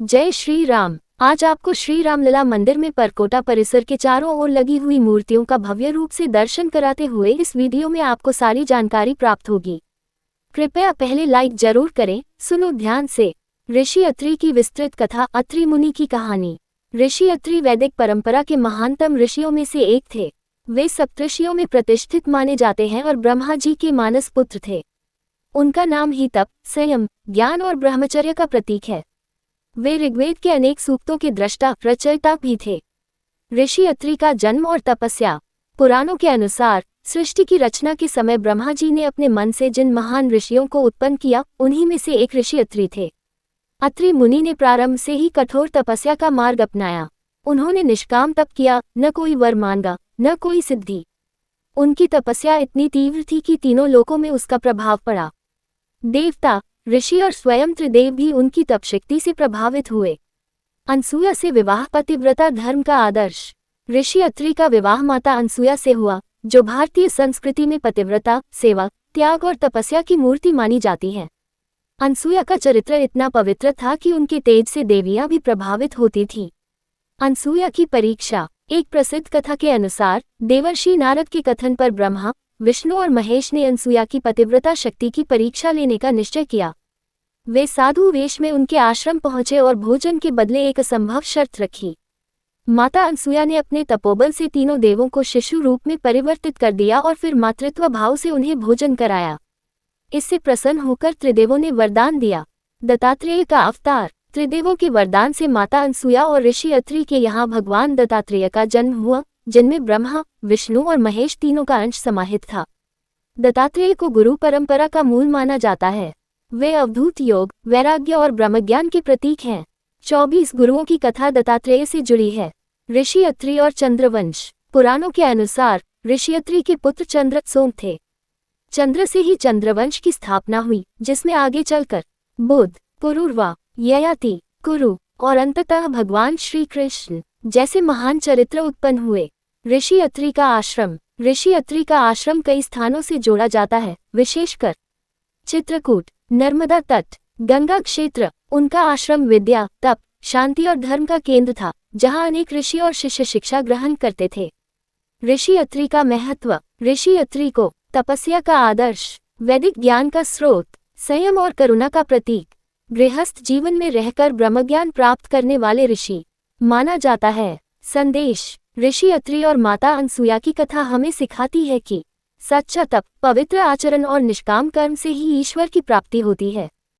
जय श्री राम। आज आपको श्री रामलला मंदिर में परकोटा परिसर के चारों ओर लगी हुई मूर्तियों का भव्य रूप से दर्शन कराते हुए इस वीडियो में आपको सारी जानकारी प्राप्त होगी। कृपया पहले लाइक जरूर करें। सुनो ध्यान से। ऋषि अत्रि की विस्तृत कथा। अत्रि मुनि की कहानी। ऋषि अत्रि वैदिक परंपरा के महानतम ऋषियों में से एक थे। वे सप्तऋषियों में प्रतिष्ठित माने जाते हैं और ब्रह्मा जी के मानस पुत्र थे। उनका नाम ही तप, संयम, ज्ञान और ब्रह्मचर्य का प्रतीक है। वे ऋग्वेद के अनेक सूक्तों के दृष्टा रचयिता भी थे। ऋषि अत्रि का जन्म और तपस्या। पुराणों के अनुसार सृष्टि की रचना के समय ब्रह्मा जी ने अपने मन से जिन महान ऋषियों को उत्पन्न किया, उन्हीं में से एक ऋषि अत्रि थे। अत्रि मुनि ने प्रारंभ से ही कठोर तपस्या का मार्ग अपनाया। उन्होंने निष्काम तप किया, न कोई वर मांगा, न कोई सिद्धि। उनकी तपस्या इतनी तीव्र थी कि तीनों लोकों में उसका प्रभाव पड़ा। देवता, ऋषि और स्वयं त्रिदेव भी उनकी तपशक्ति से प्रभावित हुए। अनसूया से विवाह पतिव्रता धर्म का आदर्श। ऋषि अत्रि का विवाह माता अनसूया से हुआ, जो भारतीय संस्कृति में पतिव्रता, सेवा, त्याग और तपस्या की मूर्ति मानी जाती है। अनसूया का चरित्र इतना पवित्र था कि उनके तेज से देवियां भी प्रभावित होती थीं। अनसूया की परीक्षा। एक प्रसिद्ध कथा के अनुसार देवर्षि नारद के कथन पर ब्रह्मा, विष्णु और महेश ने अनसूया की पतिव्रता शक्ति की परीक्षा लेने का निश्चय किया। वे साधु वेश में उनके आश्रम पहुंचे और भोजन के बदले एक असंभव शर्त रखी। माता अनसूया ने अपने तपोबल से तीनों देवों को शिशु रूप में परिवर्तित कर दिया और फिर मातृत्व भाव से उन्हें भोजन कराया। इससे प्रसन्न होकर त्रिदेवों ने वरदान दिया। दत्तात्रेय का अवतार। त्रिदेवों के वरदान से माता अनसूया और ऋषि अत्रि के यहाँ भगवान दत्तात्रेय का जन्म हुआ, जिनमें ब्रह्मा, विष्णु और महेश तीनों का अंश समाहित था। दत्तात्रेय को गुरु परंपरा का मूल माना जाता है। वे अवधूत योग, वैराग्य और ब्रह्मज्ञान के प्रतीक हैं। 24 गुरुओं की कथा दत्तात्रेय से जुड़ी है। ऋषि अत्रि और चंद्रवंश। पुराणों के अनुसार ऋषि अत्रि के पुत्र चंद्र सोम थे। चंद्र से ही चंद्रवंश की स्थापना हुई, जिसमें आगे चलकर बुद्ध, पुरुरवा, ययाति, कुरु और अंततः भगवान श्री कृष्ण जैसे महान चरित्र उत्पन्न हुए। ऋषि अत्रि का आश्रम। ऋषि अत्रि का आश्रम कई स्थानों से जोड़ा जाता है, विशेषकर चित्रकूट, नर्मदा तट, गंगा क्षेत्र। उनका आश्रम विद्या, तप, शांति और धर्म का केंद्र था, जहां अनेक ऋषि और शिष्य शिक्षा ग्रहण करते थे। ऋषि अत्रि का महत्व। ऋषि अत्रि को तपस्या का आदर्श, वैदिक ज्ञान का स्रोत, संयम और करुणा का प्रतीक, गृहस्थ जीवन में रहकर ब्रह्मज्ञान प्राप्त करने वाले ऋषि माना जाता है। संदेश। ऋषि अत्रि और माता अनसूया की कथा हमें सिखाती है कि सच्चा तप, पवित्र आचरण और निष्काम कर्म से ही ईश्वर की प्राप्ति होती है।